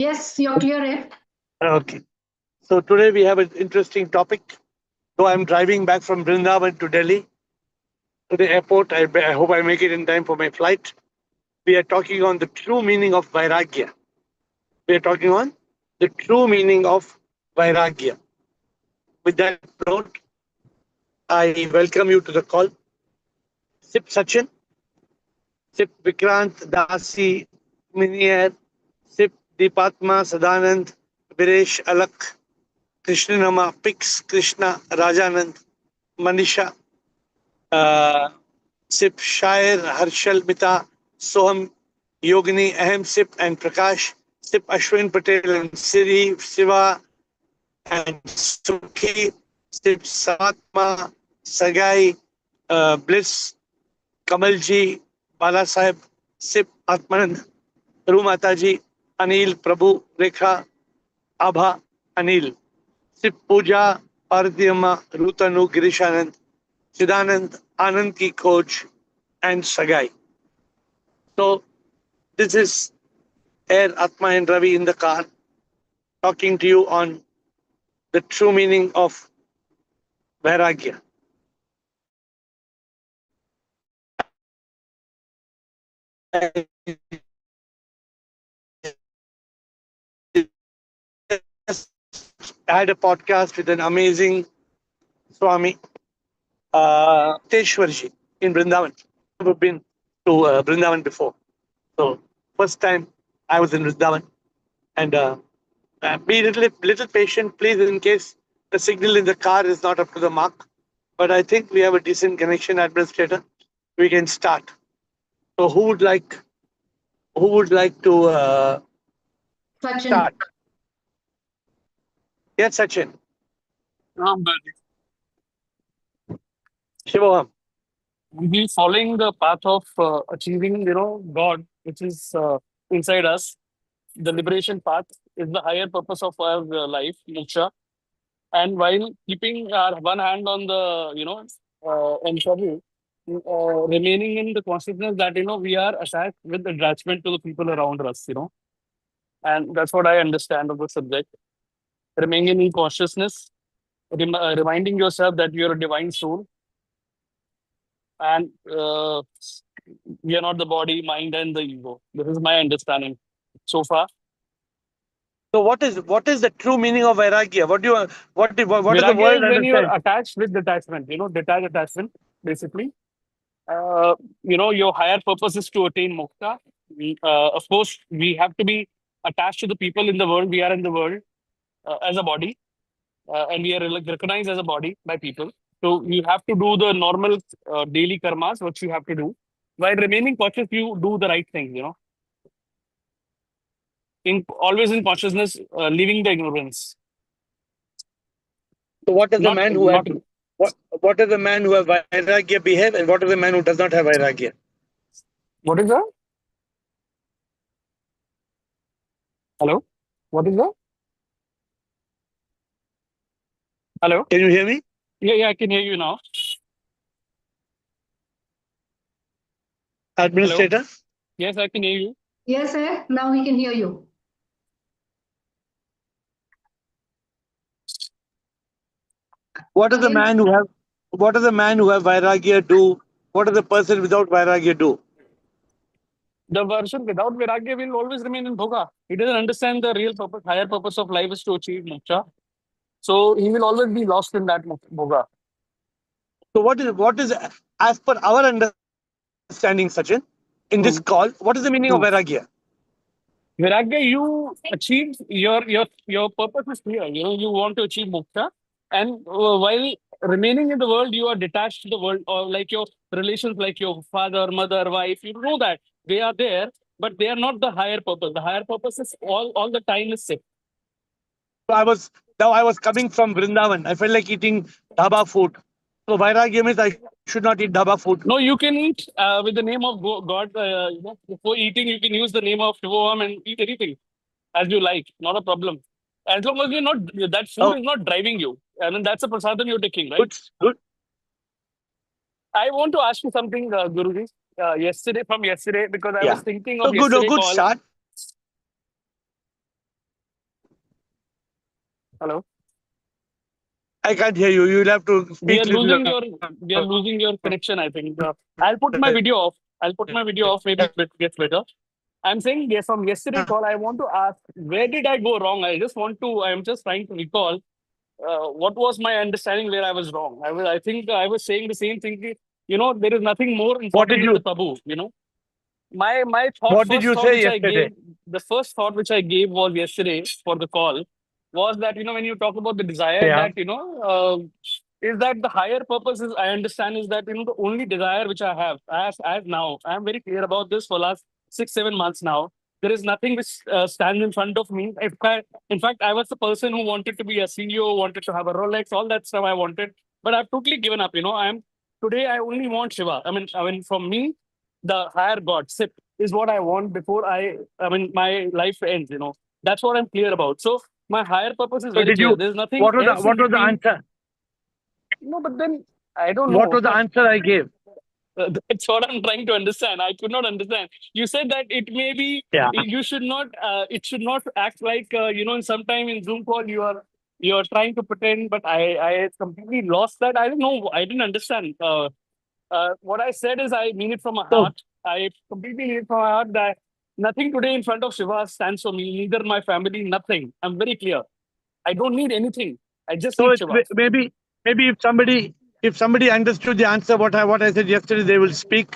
Yes, you're clear, eh? Okay. So today we have an interesting topic. So I'm driving back from Vrindavan to Delhi to the airport. I hope I make it in time for my flight. We are talking on the true meaning of Vairagya. We are talking on the true meaning of Vairagya. With that note, I welcome you to the call. Sip Sachin, Sip Vikrant, Dasi, Minier, Sip Deepatma, Sadanand, Viresh Alak, Krishnanama, Pix, Krishna, Rajanand, Manisha, uh, Sip Shair, Harshal Mita, Soham, Yogini, Aham Sip, and Prakash, Sip Ashwin Patel, and Siri, Siva, and Sukhi, Sip Samatma, Sagai, Bliss, Kamalji, Bala Sahib, Sip Atmanand, Ru Mataji, Anil, Prabhu, Rekha, Abha, Anil, Sip Puja, Paradhyama, Rutanu, Girishanand, Siddhanand, Anand Ki coach, and Sagai. So this is Air Atma and Ravi in the car talking to you on the true meaning of Vairagya. I had a podcast with an amazing Swami, Teshwarji in Vrindavan. Never been to Vrindavan before. So first time I was in Vrindavan. And be little patient, please, in case the signal in the car is not up to the mark. But I think we have a decent connection, administrator. We can start. So who would like to Sachin. start? Yes, Sachin. But Shivam. we following the path of achieving, God, which is inside us. The liberation path is the higher purpose of our life, moksha. And while keeping our one hand on the, ensemble, remaining in the consciousness that, we are attached with attachment to the people around us. And that's what I understand of the subject. Remaining in consciousness, reminding yourself that you're a divine soul and we are not the body, mind, and the ego. This is my understanding so far. So what is the true meaning of Vairagya? What does the Vairagya world is when you understand? are attached with detachment, detached attachment, basically. Your higher purpose is to attain moksha. Of course, we have to be attached to the people in the world. We are in the world as a body, and we are recognized as a body by people. So you have to do the normal daily karmas, what you have to do. While remaining cautious, you do the right things. In always in consciousness, leaving the ignorance. So what does the Not man who not. what does the man who has Vairagya behave, and what does the man who does not have Vairagya? What is that? Hello. What is that? Hello. Can you hear me, Yeah, I can hear you now. Hello. administrator? Yes, I can hear you. Yes, eh? Now we can hear you. What does the Again, man who have what does the man who have Vairagya do? What does the person without Vairagya do? The version without Vairagya will always remain in Bhoga. He doesn't understand the real purpose, higher purpose of life is to achieve moksha. So he will always be lost in that Bhoga. So what is as per our understanding, Sachin, in this call, what is the True. meaning of Vairagya? True. Vairagya, you achieve your purpose is clear. You want to achieve moksha, and while remaining in the world, you are detached to the world, or like your relations, like your father, mother, wife. You know that they are there, but they are not the higher purpose. The higher purpose is all the time is sick. So I was coming from Vrindavan. I felt like eating dhaba food. So Vairagya means I should not eat dhaba food. No, you can eat with the name of God. Before eating, you can use the name of Shivoham and eat anything as you like. Not a problem. As long as you're not that food Oh, is not driving you. I mean that's a prasadam you're taking, right? good, good. I want to ask you something, Guruji. Yesterday, because I Yeah. was thinking So of good, a yesterday good call. start. Hello. I can't hear you. You'll have to speak little. We are losing your connection, I think. I'll put my video off. I'll put my video off. Maybe it gets better. I'm saying yes, from yesterday call, I want to ask, where did I go wrong? I'm just trying to recall what was my understanding where I was wrong. I think I was saying the same thing. You know, there is nothing more What did important than you the Prabhu, you know. My thought, What did first you thought say which I yesterday? gave, the first thought which I gave was yesterday for the call was that, you know, when you talk about the desire Yeah. that, is that the higher purpose is, I understand, is that, you know, the only desire which I have as now, I'm very clear about this for last 6, 7 months now. There is nothing which stands in front of me. In fact, I was the person who wanted to be a CEO, wanted to have a Rolex, all that stuff I wanted, but I've totally given up. You know, today I only want Shiva. I mean, from me, the higher God, Sip, is what I want before my life ends. You know, that's what I'm clear about. So my higher purpose is So very did clear. you? There's nothing What was the else in What was the between. answer? No, but then I don't What know. was the answer I gave? That's what I'm trying to understand. I could not understand. You said that it may be Yeah. you should not. It should not act like sometime in Zoom call you are trying to pretend. But I completely lost that. I don't know. I didn't understand. What I said is I mean it from my So heart. I completely mean it from my heart that nothing today in front of Shiva stands for me. Neither my family. Nothing. I'm very clear. I don't need anything. I just so need it's Shiva. maybe if somebody understood the answer what I said yesterday, they will speak.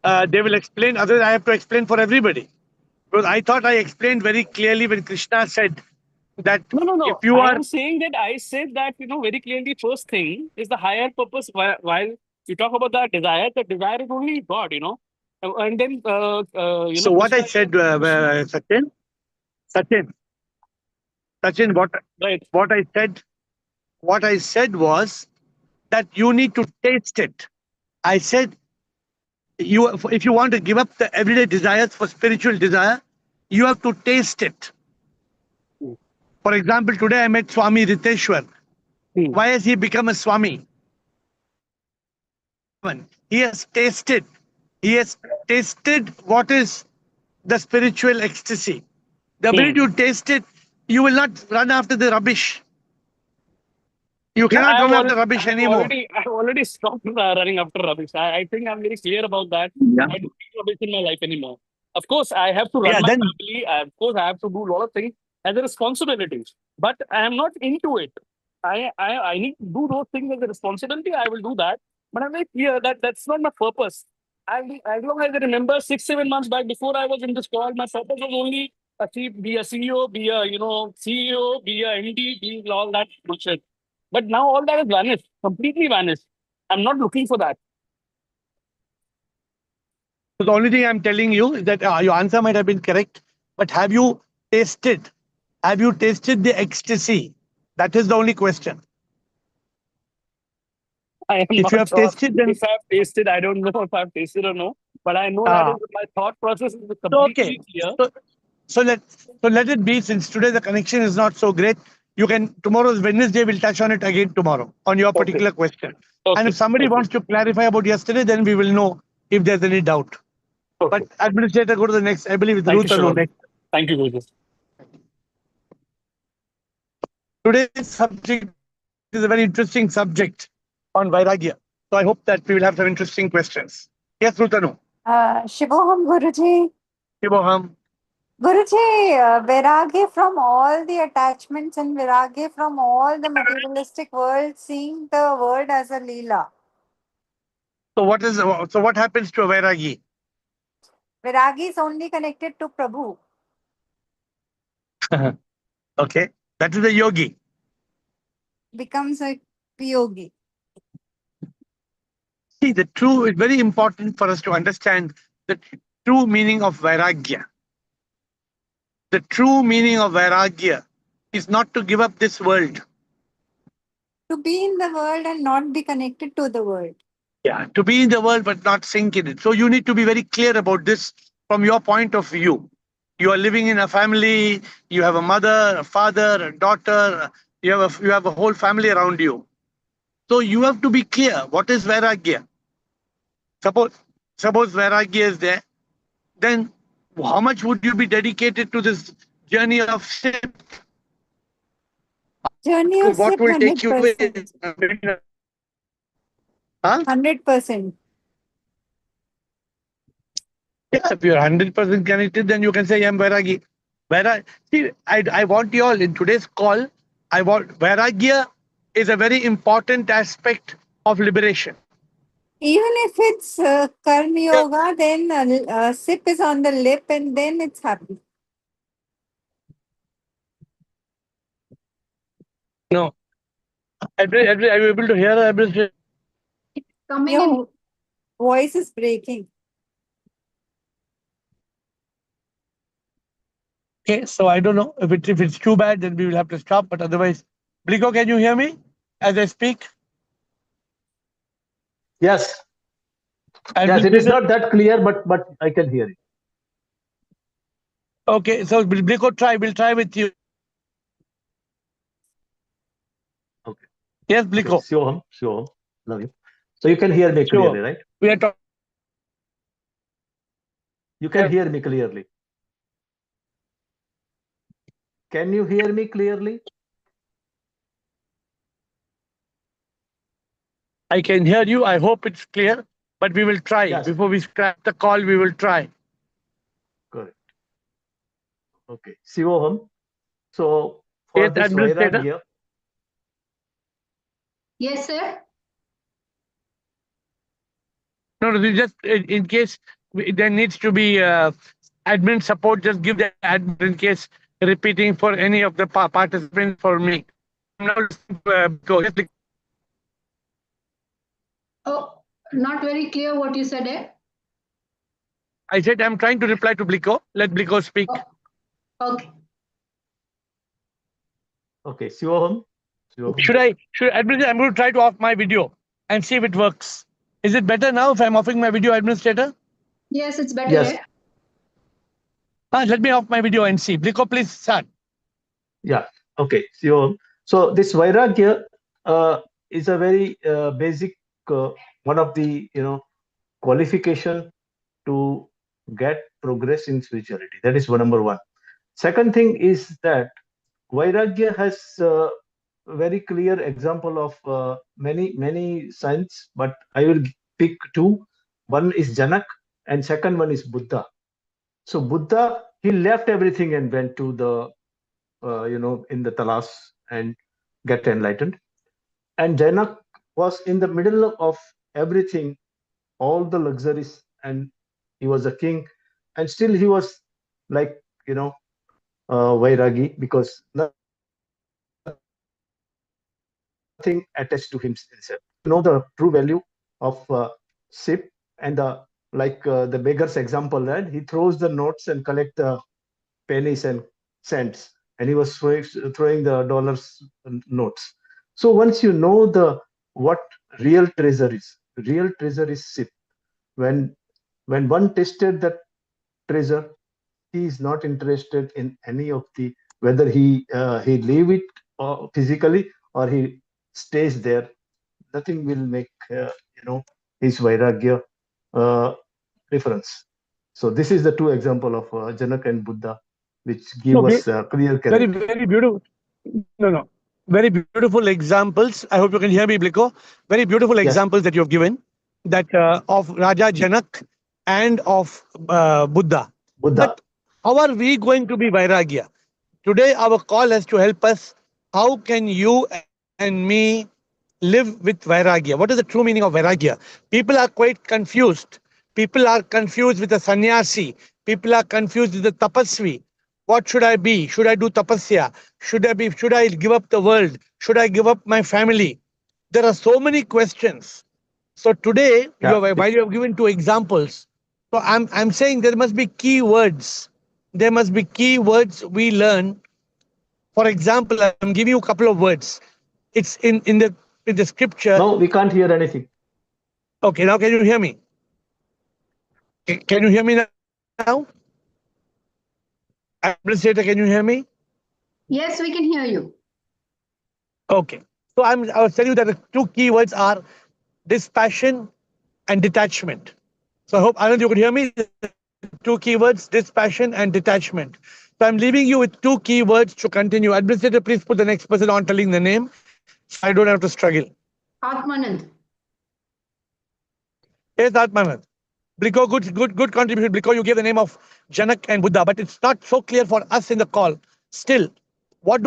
They will explain. Otherwise, I have to explain for everybody. Because I thought I explained very clearly when Krishna said that No, no, if no. you I are am saying that I said that, very clearly, first thing is the higher purpose. While you talk about the desire is only God, you know. And then, so what I Krishna, said, Sachin, Sachin, right? what I said was that you need to taste it. I said if you want to give up the everyday desires for spiritual desire, you have to taste it. For example, today I met Swami Riteshwar. Hmm. Why has he become a Swami? He has tasted. He has tasted what is the spiritual ecstasy. The Hmm. minute you taste it, you will not run after the rubbish. You No, cannot run after rubbish anymore. I've already stopped running after rubbish. I think I'm very clear about that. Yeah. I don't need rubbish in my life anymore. Of course, I have to run Yeah. my Then family. Of course, I have to do a lot of things as a responsibility. But I am not into it. I need to do those things as a responsibility. I will do that. But I'm very clear that that's not my purpose. As long as I remember 6, 7 months back before I was in this call, my purpose was only be a CEO, be a CEO, be a MD, be all that bullshit. But now all that has vanished, completely vanished. I'm not looking for that. so the only thing I'm telling you is that your answer might have been correct, but have you tasted? Have you tasted the ecstasy? That is the only question. I am If you not have sure tasted, then if I've tasted. I don't know if I've tasted or no. But I know that uh, is my thought process is so okay. completely clear. So so let it be. Since today the connection is not so great, you can tomorrow's Wednesday. We'll touch on it again tomorrow on your Okay. particular question. And if Okay. somebody Okay. wants to clarify about yesterday, then we will know if there's any doubt. But Okay. administrator, go to the next. I believe it's Thank you, Ruth Anu Shivam. next. Thank you, Guru. Today's subject is a very interesting subject on Vairagya. So I hope that we will have some interesting questions. Yes, Ruth Anu. Shivoham Guruji. Shivoham. Guruji, Vairagya from all the attachments and Vairagya from all the materialistic world, seeing the world as a Leela. So what happens to a Vairagi? Vairagya is only connected to Prabhu, Okay, that is a yogi. becomes a yogi. See, it's very important for us to understand the true meaning of Vairagya. The true meaning of Vairagya is not to give up this world. To be in the world and not be connected to the world. Yeah, to be in the world but not sink in it. So you need to be very clear about this from your point of view. You are living in a family, you have a mother, a father, a daughter, you have a whole family around you. So you have to be clear. What is Vairagya? Suppose Vairagya is there, then how much would you be dedicated to this journey of ship? Journey of what SIP, will take you 100%. away? Huh? 100%. Yeah, if you're 100% connected, then you can say, I'm Vairagi. See, I want you all in today's call, Vairagya is a very important aspect of liberation. Even if it's Karma Yoga, then SIP is on the lip and then it's happy. No. Are you able to hear everything? Coming in. Your voice is breaking. Okay, so I don't know if it's too bad, then we will have to stop. But otherwise, Bliko, can you hear me as I speak? Yes, yes, it is not that clear, but I can hear it. Okay, so Bliko, we'll try with you. Okay. Yes, Okay. Bliko. Sure. Love you. So you can hear me Sure. clearly, right? We are talking. You can hear me clearly. Can you hear me clearly? I can hear you. I hope it's clear, but we will try. Yes. Before we scrap the call, we will try. Correct. Okay. Shivoham. So for Yes, this Administrator. Vairagya, Yes, sir. No, just in case there needs to be admin support, just give the admin in case repeating for any of the participants for me. I'm now go. Yes, Oh, not very clear what you said, eh? I said I'm trying to reply to Bliko. Let Bliko speak. Oh, okay. okay, Shivoham. Should administrator? I'm going to try to off my video and see if it works. Is it better now if I'm offing my video, administrator? Yes, it's better, Yes. eh? Let me off my video and see. Bliko, please start. Yeah. Okay. So this Vairagya is a very basic one of the qualification to get progress in spirituality. That is number one. Second thing is that Vairagya has very clear example of many saints, but I will pick two. One is Janak, and second one is Buddha. So Buddha, he left everything and went to the in the talas and get enlightened. And Janak was in the middle of everything, all the luxuries, and he was a king, and still he was like Vairagi, because nothing attached to himself. Know the true value of sip, and the beggar's example, that he throws the notes and collect the pennies and cents, and he was throwing the dollars notes. So once you know what real treasure is sip. When one tasted that treasure, he is not interested in any of the, whether he leave it physically or he stays there. Nothing will make his Vairagya difference. So this is the two example of Janak and Buddha, which give us clear character. Very beautiful. No. Very beautiful examples. I hope you can hear me, Bliko. Very beautiful examples that you have given, that of Raja Janak and of Buddha. But how are we going to be Vairagya? Today, our call has to help us. How can you and me live with Vairagya? What is the true meaning of Vairagya? People are quite confused. People are confused with the sannyasi. People are confused with the tapasvi. What should I be? Should I do tapasya? Should I give up the world? Should I give up my family? There are so many questions. So today, while you have given two examples, so I'm saying there must be key words. There must be key words we learn. For example, I'm giving you a couple of words. It's in the scripture. No, we can't hear anything. Okay, now can you hear me? Can you hear me now? Administrator, can you hear me? Yes, we can hear you. Okay. So I was telling you that the two keywords are dispassion and detachment. So I hope, Anand, you could hear me. Two keywords, dispassion and detachment. So I'm leaving you with two keywords to continue. Administrator, please put the next person on telling the name so I don't have to struggle. Atmanand. Yes, Atmanand. Bliko, good contribution. Bliko, you gave the name of Janak and Buddha, but it's not so clear for us in the call. Still, what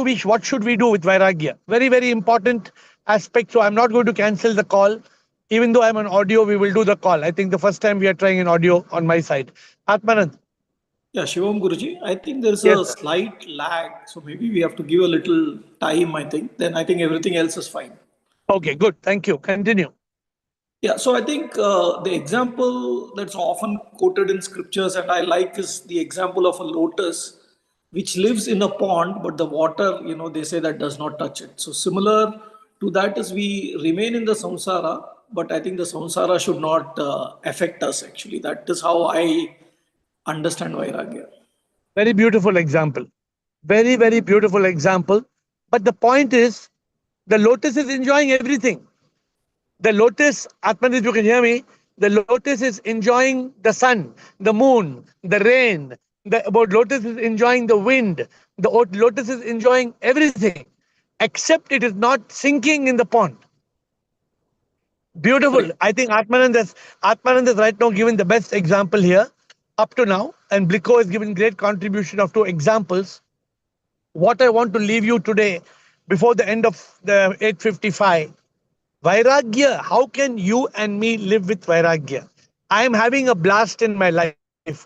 should we do with Vairagya? Very, very important aspect. So I'm not going to cancel the call. Even though I'm on audio, we will do the call. I think the first time we are trying an audio on my side. Atmanand. Yeah, Shivam Guruji, I think there's Yes, a sir. slight lag, so maybe we have to give a little time, I think. Then I think everything else is fine. Okay, good. Thank you. Continue. Yeah, so I think the example that's often quoted in scriptures and I like is the example of a lotus which lives in a pond, but the water, they say that does not touch it. So similar to that is we remain in the samsara, but I think the samsara should not affect us actually. That is how I understand Vairagya. Very beautiful example. Very, very beautiful example. But the point is, the lotus is enjoying everything. The lotus, Atman, if you can hear me, the lotus is enjoying the sun, the moon, the rain. The lotus is enjoying the wind. The lotus is enjoying everything, except it is not sinking in the pond. Beautiful. Correct. I think Atmanand is right now giving the best example here up to now, and Bliko has given great contribution of two examples. What I want to leave you today, before the end of the 8:55, Vairagya. How can you and me live with Vairagya? I am having a blast in my life.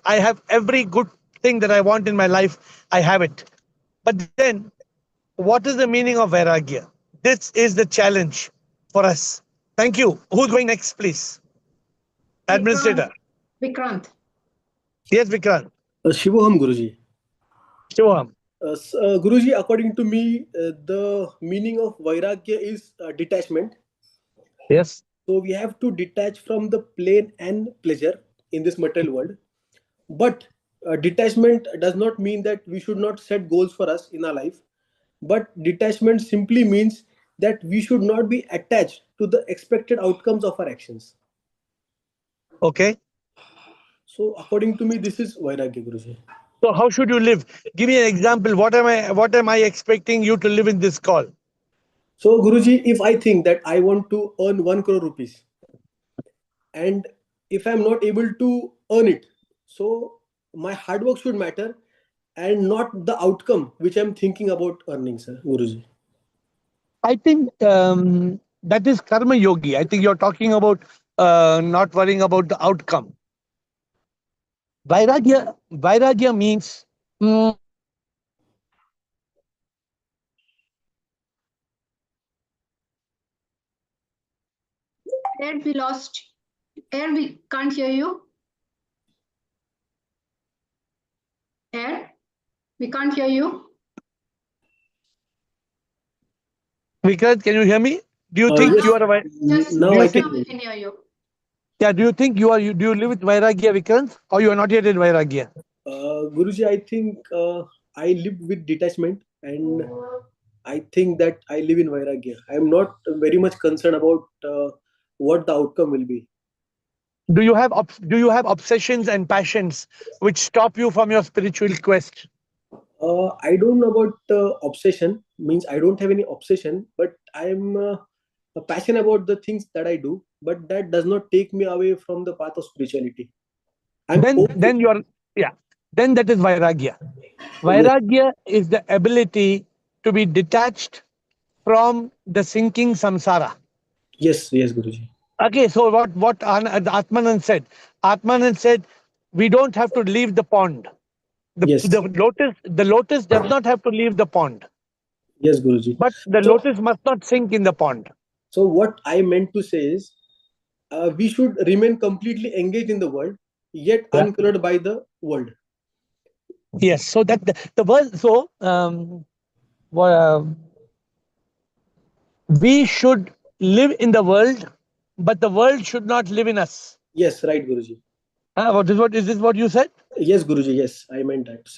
I have every good thing that I want in my life. I have it. But then, what is the meaning of Vairagya? This is the challenge for us. Thank you. Who's going next, please? Vikrant. Administrator. Vikrant. Yes, Vikrant. Shivoham Guruji. Shivam. Guruji, according to me, the meaning of Vairagya is detachment. Yes. So we have to detach from the pain and pleasure in this material world. But detachment does not mean that we should not set goals for us in our life. But detachment simply means that we should not be attached to the expected outcomes of our actions. Okay. So according to me, this is Vairagya, Guruji. So how should you live? Give me an example. What am I expecting you to live in this call? So Guruji, if I think that I want to earn 1 crore rupees, and if I'm not able to earn it, so my hard work should matter and not the outcome which I'm thinking about earning, sir, Guruji. I think that is karma yogi. I think you're talking about not worrying about the outcome. Vairagya means AiR, we lost. AiR, we can't hear you. AiR, we can't hear you. Vikrant, can you hear me? Do you think Yes, you are a Just now do you I just can think now hear we you. can hear you. yeah, do you think do you live with Vairagya, Vikrant, or you are not yet in Vairagya? Guruji, I think I live with detachment and I think that I live in Vairagya. I am not very much concerned about what the outcome will be. Do you have obsessions and passions which stop you from your spiritual quest? I don't know about obsession, means I don't have any obsession, but I'm passionate about the things that I do, but that does not take me away from the path of spirituality. I'm Then okay. then you're yeah. Then that is Vairagya. Yes, Vairagya is the ability to be detached from the sinking samsara. yes, Guruji. Okay, so what Atmanand said, we don't have to leave the pond. The, Yes, the lotus does not have to leave the pond, yes, Guruji. but the So, lotus must not sink in the pond. so what I meant to say is, we should remain completely engaged in the world, yet Yeah. uncolored by the world. Yes. So that the world. So well, we should live in the world, but the world should not live in us. Yes, right, Guruji. What is this? What you said? Yes, Guruji. Yes, I meant that.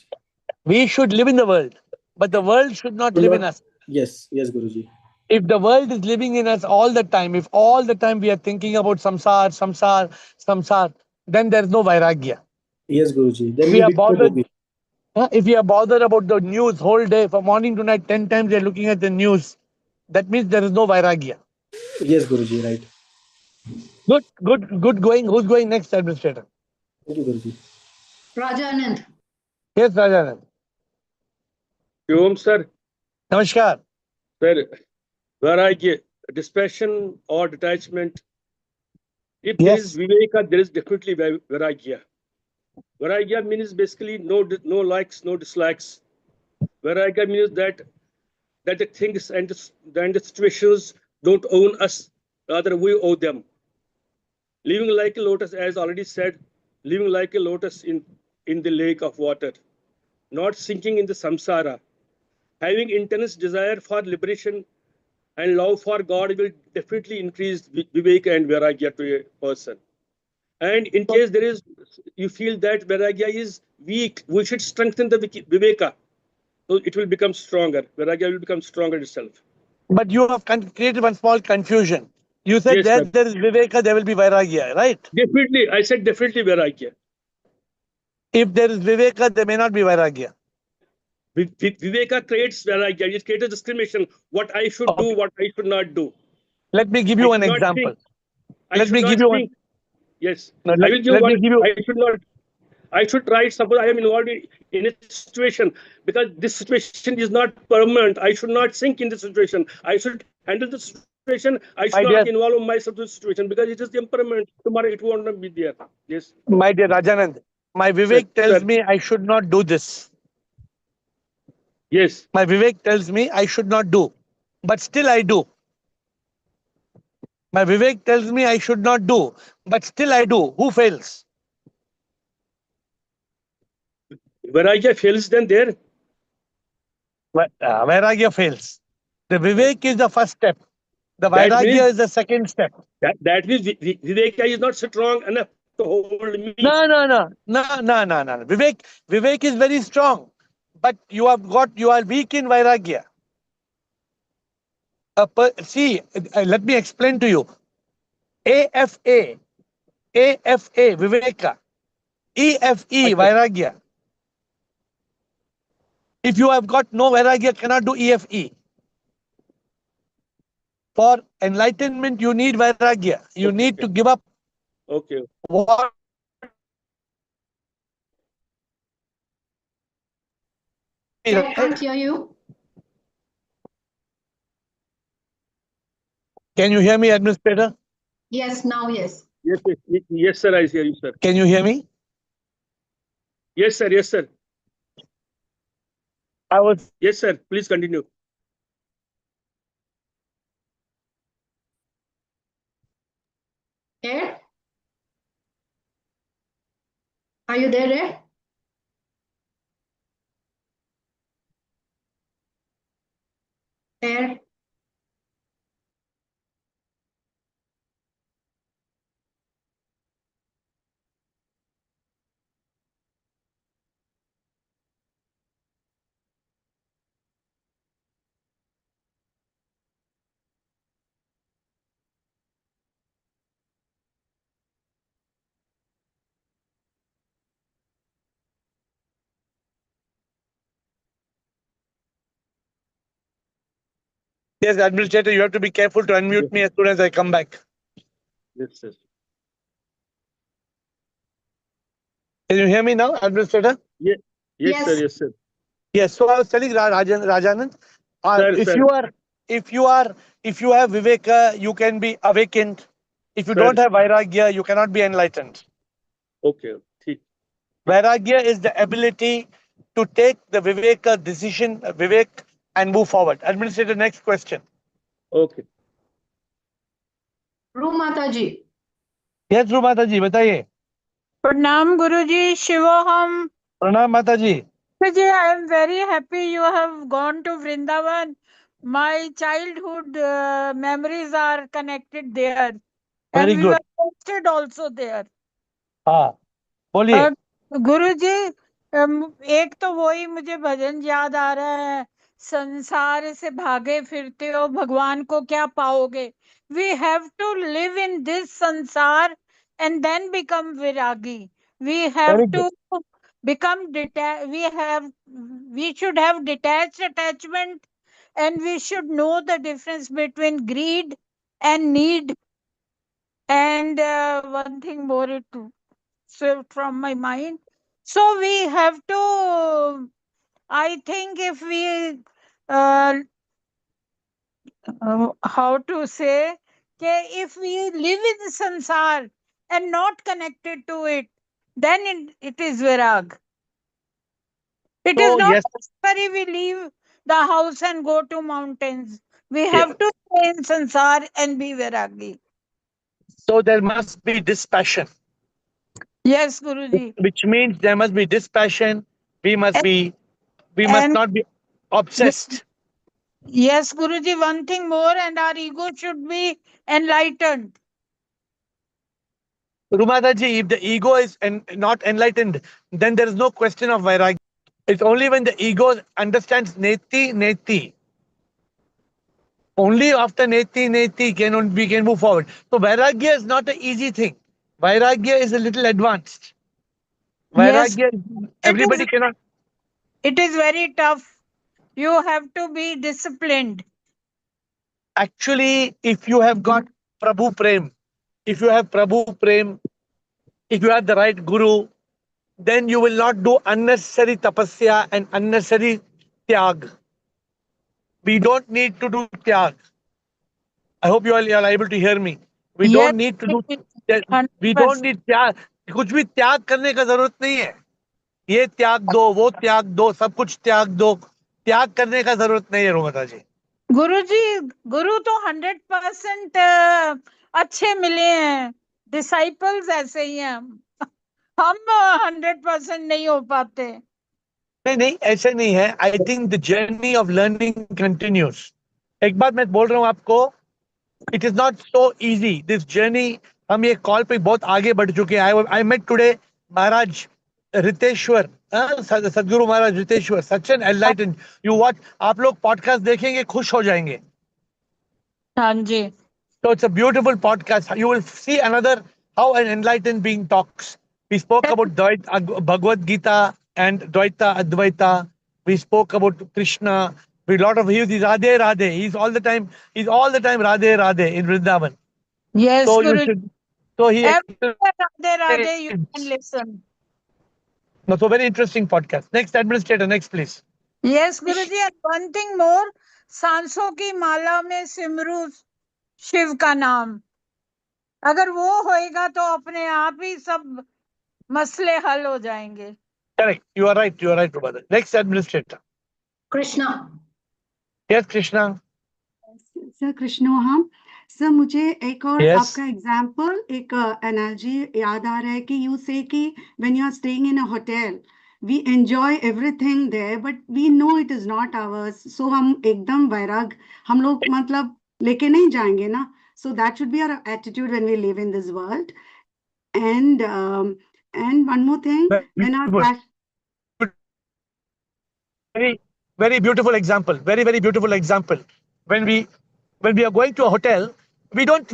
We should live in the world, but the world should not Do live in not. us. Yes, Guruji. If the world is living in us all the time, if all the time we are thinking about samsar, then there is no vairagya. Yes, Guruji. Then We we are become a bothered. yogi. If you are bothered about the news whole day, from morning to night, 10 times you're looking at the news, that means there is no Vairagya. Yes, Guruji, right. Good going. Who's going next, Administrator? Thank you, Guruji. Rajanand. Yes, Rajanand. Om sir, Namaskar. sir, Vairagya, dispassion or detachment. If there is Yes. Viveka, there is definitely Vairagya. Vairagya means basically no likes, no dislikes. Vairagya means that the things and the situations don't own us, rather we owe them. Living like a lotus, as already said, living like a lotus in the lake of water, not sinking in the samsara. Having intense desire for liberation and love for God will definitely increase viveka and vairagya to a person. And in case there is, you feel that vairagya is weak, we should strengthen the viveka. So it will become stronger. Vairagya will become stronger itself. But you have created one small confusion. You said Yes, sir. there is Viveka, there will be Vairagya, right? Definitely, I said definitely vairagya. If there is Viveka, there may not be Vairagya. Viveka creates vairagya. It creates discrimination. What I should do, what I should not do. Let me give I you should an not example. think. I Let should me not give you think. Yes. No, I will give let one. me give you. I should not. I should try. Suppose I am involved in a situation, because this situation is not permanent. I should not sink in the situation. I should handle the situation. I should My not dear, involve myself in the situation, because it is impermanent. Tomorrow it will not be there. Yes, my dear Rajanand, my sir. Vivek tells Sir. me I should not do this. Yes. My Vivek tells me I should not do, but still I do. My Vivek tells me I should not do, but still I do. Who fails? Vairagya fails then there. Vairagya fails. The Vivek is the first step. The That Vairagya means is the second step. that means Viveka is not strong enough to hold me. No. Vivek is very strong, but you are weak in Vairagya. See, let me explain to you. AFA, Viveka, EFE, Vairagya. If you have got no Vairagya, cannot do EFE. For enlightenment, you need Vairagya. You need to give up what I can't hear you. Can you hear me, Administrator? Yes, now yes. Yes, sir. I hear you, sir. Can you hear me? Yes, sir. Yes, sir. Yes, sir. Please continue. AiR? Are you there, AiR? AiR? Yes, Administrator, you have to be careful to unmute me as soon as I come back. Yes, sir. Can you hear me now, Administrator? Yes, Yes. sir. Yes, sir. Yes. So I was telling Rajanand, if you have Viveka, you can be awakened. If you don't have Vairagya, you cannot be enlightened. Okay. Vairagya is the ability to take the Viveka decision, Vivek, and move forward. Administrator, next question. Okay. Ru Mataji. Yes, Dhruv Mataji, बताइए. Pranam Guruji, Shivoham. Pranam Mataji. Guruji, I am very happy you have gone to Vrindavan. My childhood memories are connected there. Very and we good. were posted also there. हाँ, बोलिए. गुरुजी, एक तो वही मुझे भजन याद आ रहा है, संसार से भागे फिरते हो भगवान को क्या पाओगे. We have to live in this sansar and then become viragi. We have Very to we should have detached attachment, and we should know the difference between greed and need. And one thing more it slipped from my mind. So we have to, I think, if we uh, how to say, if we live in sansar and not connected to it, then it is virag. It is So not yes, necessary we leave the house and go to mountains. We yeah. have to stay in sansar and be viragi. So there must be dispassion, Yes, Guruji. which means there must be dispassion. We must And, be, we must and not be obsessed. yes, Guruji, one thing more, and our ego should be enlightened. Rumadaji, if the ego is not enlightened, then there is no question of vairagya. It's only when the ego understands neti, neti. Only after neti, neti we can move forward. So vairagya is not an easy thing. Vairagya is a little advanced. Yes, Vairagya, it is. everybody cannot. It is very tough. You have to be disciplined. Actually, if you have got Prabhu Prem, if you have Prabhu Prem, if you have the right Guru, then you will not do unnecessary tapasya and unnecessary tyag. We don't need to do tyag. I hope you are able to hear me. We Yes, don't need to do, we don't 100%. need त्याग. कुछ भी त्याग करने का जरूरत नहीं है. ये त्याग दो, वो त्याग दो, सब कुछ त्याग दो. त्याग करने का जरूरत नहीं है रोमता जी. गुरुजी, गुरु तो 100% अच्छे मिले हैं. डिसाइपल्स ऐसे ही हैं. हम 100% नहीं हो पाते. नहीं नहीं ऐसे नहीं है. I think the journey of learning continues. एक बात मैं बोल रहा हूँ आपको, it is not so easy this journey. हम ये कॉल पे बहुत आगे बढ़ चुके हैं. I met today Maharaj Riteshwar, Sadguru Maharaj Riteshwar, such an enlighten. You watch, आप लोग पॉडकास्ट देखेंगे, खुश हो जाएंगे. हाँ जी. So it's a beautiful podcast. You will see another how an enlightened being talks. We spoke about Bhagavad Gita and Dvaita Advaita. We spoke about Krishna. We lot of he's Radhe Radhe. He's all the time Radhe Radhe in Vrindavan. Yes, So you Guru. should. So he Everywhere Radhe Radhe you can explains. listen. No, so very interesting podcast. Next administrator, next please. Yes, Guruji, and one thing more, सांसों की माला में सिमरू शिव का नाम. अगर वो होएगा तो अपने आप ही सब मसले हल हो जाएंगे. Correct. You are right. You are right, brother. Next administrator. Krishna. Yes, Krishna. Sir Krishna हम सर मुझे एक और Yes. आपका एग्जांपल एक एनालॉजी याद आ रहा है कि यू से कि when you are staying in a hotel we enjoy everything there but we know it is not ours. So हम एकदम वैराग हम लोग मतलब लेके नहीं जाएंगे ना. So that should be our attitude when we live in this world. And one more thing when our Very, very beautiful example. Very, very beautiful example. When we are going to a hotel, we don't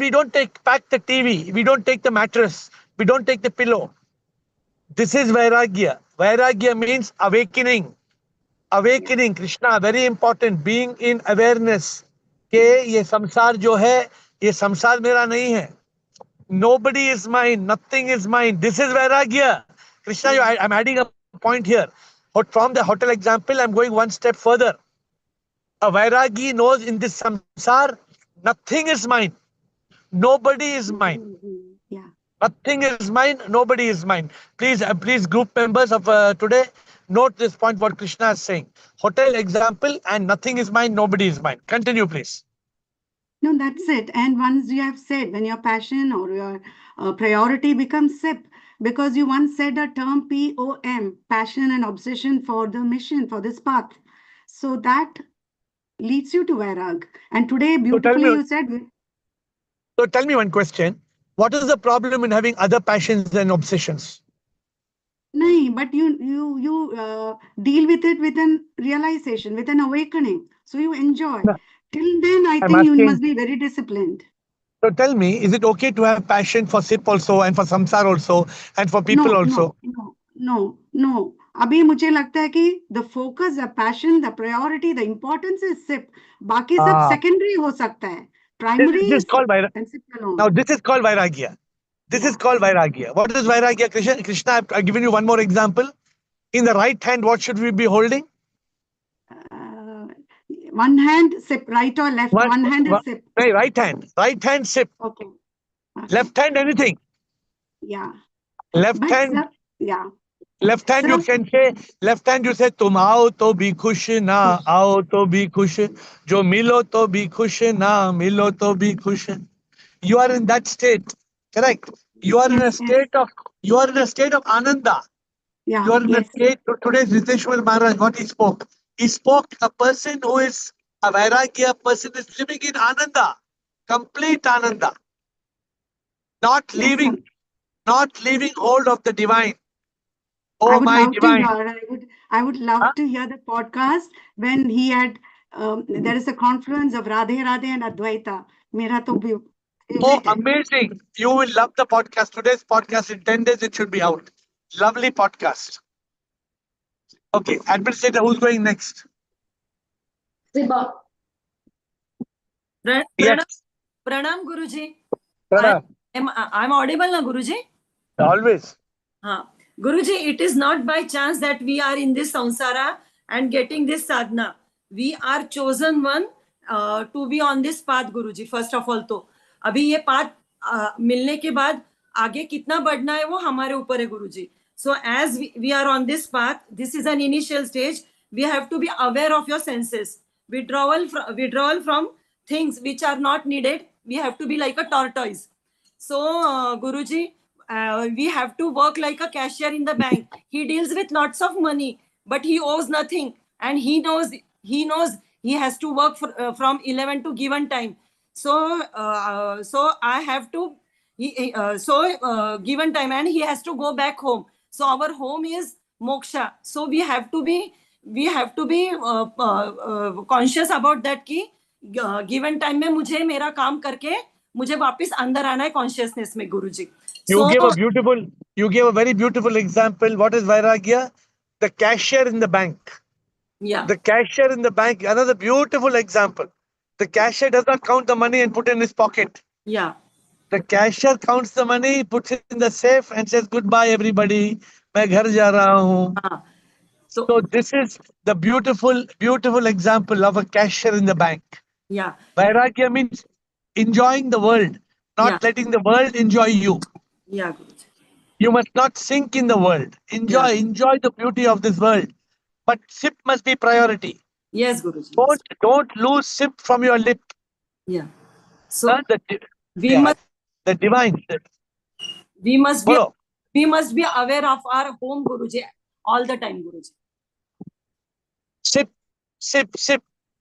pack the TV. We don't take the mattress. We don't take the pillow. This is Vairagya. Vairagya means awakening. Awakening, Krishna, very important. Being in awareness. कि ये संसार जो है, ये संसार मेरा नहीं है. Nobody is mine. Nothing is mine. This is Vairagya. Krishna, I'm adding a point here. But from the hotel example, I'm going one step further. A Vairagi knows in this samsar, nothing is mine. Nobody is mine. yeah. Nothing is mine. Nobody is mine. Please, group members of today, note this point what Krishna is saying. Hotel example and nothing is mine. Nobody is mine. Continue, please. No, that's it. And once you have said, when your passion or your priority becomes SIP, because you once said a term POM, passion and obsession for the mission, for this path. So that leads you to Vairag. And today, beautifully, you said, So tell me one question. What is the problem in having other passions and obsessions? no, but you deal with it with an realization, with an awakening. So you enjoy. No. Till then, I I'm think you asking- must be very disciplined. So tell me, is it okay to have passion for SIP also and for samsar also and for people No, also? no. अभी मुझे लगता है कि the focus, the passion, the priority, the importance is sip. बाकी सब Ah, secondary हो सकता है. this primary is is called sip Vairagya. And sip alone. Now, this is called Vairagya. This is Yeah. called Vairagya. What is Vairagya, Krishna? Krishna, I've given you one more example. In the right hand, what should we be holding? Uh, one hand sip, right or left? One, One hand one is sip. no, right hand. Right hand sip. Okay. Okay. Left hand anything. Yeah. Left But hand. sir, yeah. Left hand you Sir, can say. Left hand you say. तुम आओ तो भी खुश ना आओ तो भी खुश. जो मिलो तो भी खुश ना मिलो तो भी खुश. You are in that state. Correct. You are in a yes, yes. state of. You are in a state of ananda. Yeah, You are in a yes. state. Today's Riteshwar Maharaj, what he spoke. He spoke a person who is a Vairagya person is living in ananda, complete ananda, not Yes, sir. leaving hold of the divine. I Oh would my love to divine. hear. I would love Huh? to hear the podcast when he had. There is a confluence of Radhe Radhe and Advaita. मेरा तो Oh, favorite है. amazing. You will love the podcast. Today's podcast in 10 days, it should be out. Lovely podcast. Okay, administrator, who's going next? Ziba. Pranam, Yes, Pranam Guruji. Pranam. I'm audible na Guruji? Always. Haan. Guruji, it is not by chance that we are in this samsara and getting this sadhana. We are chosen one to be on this path, Guruji. First of all, तो अभी ये path मिलने के बाद आगे कितना बढ़ना है वो हमारे ऊपर है, Guruji. So as we are on this path, this is an initial stage. We have to be aware of your senses. Withdrawal from things which are not needed. We have to be like a tortoise. So, Guruji, we have to work like a cashier in the bank. He deals with lots of money, but he owes nothing, and he knows he has to work from 11 to given time. So, so I have to. Given time, and he has to go back home. So our home is moksha. So we have to be conscious about that कि given time में मुझे मेरा काम करके मुझे वापस अंदर आना है consciousness में, गुरुजी. You So gave a very beautiful example. What is Vairagya? The cashier in the bank. yeah, The cashier in the bank, another beautiful example. The cashier does not count the money and put it in his pocket. yeah, The cashier counts the money, puts it in the safe and says, goodbye everybody. मैं घर जा रहा हूँ. हाँ. So So this is the beautiful example of a cashier in the bank. yeah, Vairagya means enjoying the world, not yeah, letting the world enjoy you. yeah, Guruji. You must not sink in the world. Enjoy the beauty of this world. But sip must be priority. Yes, Guruji. Yes. Don't lose sip from your lip. Yeah. So we Yeah, must the divine. we must be Follow. we must be aware of our home, Guruji, all the time, Guruji. Sip.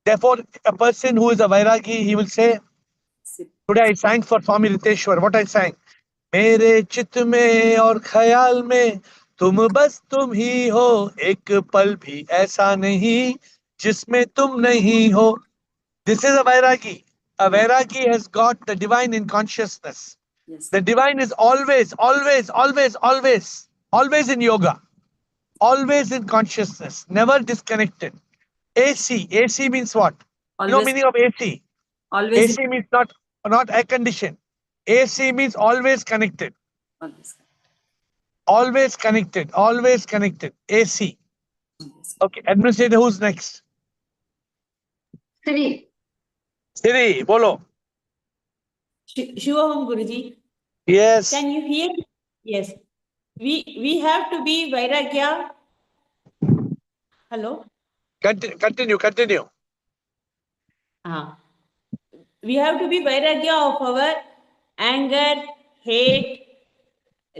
Therefore, a person who is a Vairagi, he will say, Sip. today I sang for Swami Riteshwar. What I sang? मेरे चित में और ख्याल में तुम ही हो, एक पल भी ऐसा नहीं जिसमें तुम नहीं हो. This is a Vairagi. A Vairagi has got the divine in consciousness. Yes. The divine is always in yoga, always in consciousness, never disconnected. AC means what? You know Always, meaning of AC? always, AC means not air conditioned. AC means always connected. always. Always connected. AC. Okay, administrator, who's next? Siri. Siri, bolo. Shivam Guruji, Yes. can you hear? Yes. We have to be Vairagya. Hello? Continue. We have to be Vairagya of our anger, hate,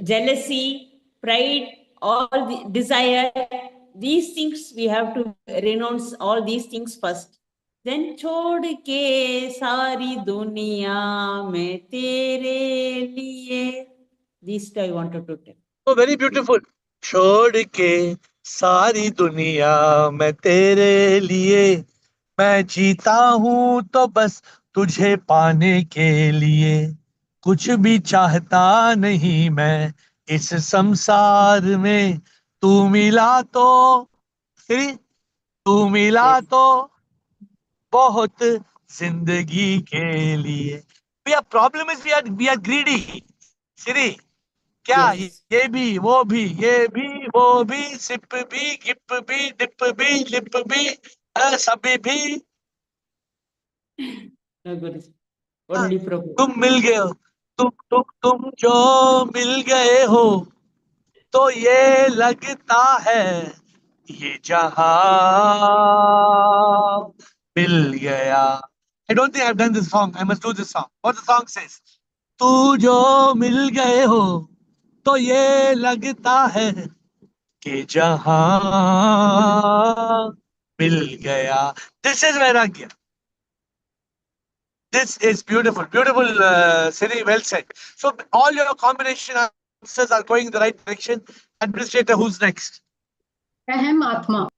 jealousy, pride, all the desire. These things we have to renounce all these things first. Then छोड़ के सारी दुनिया में तेरे लिए. This I wanted to tell. Oh, very beautiful. छोड़ के सारी दुनिया मैं तेरे लिए, मैं जीता हूँ तो बस तुझे पाने के लिए, कुछ भी चाहता नहीं मैं इस संसार में, तू मिला तो श्री तू मिला तो बहुत जिंदगी के लिए. We are problem is we are greedy. Shri क्या Yes. ये भी वो भी ये भी वो भी सिप भी गिप भी डिप भी लिप भी सभी भी. No, Guruji. Only Prabhu. तुम मिल गए हो तुम जो मिल गए हो तो ये लगता है ये जहां मिल गया. I don't think I've done this song. I must do this song. What the song says? तू जो मिल गए हो तो ये लगता है कि जहां मिल गया. This is Vairagya. This is beautiful, beautiful, Siri. Well said. So all your combination answers are going in the right direction. Administrator, who's next? Ahem Atma.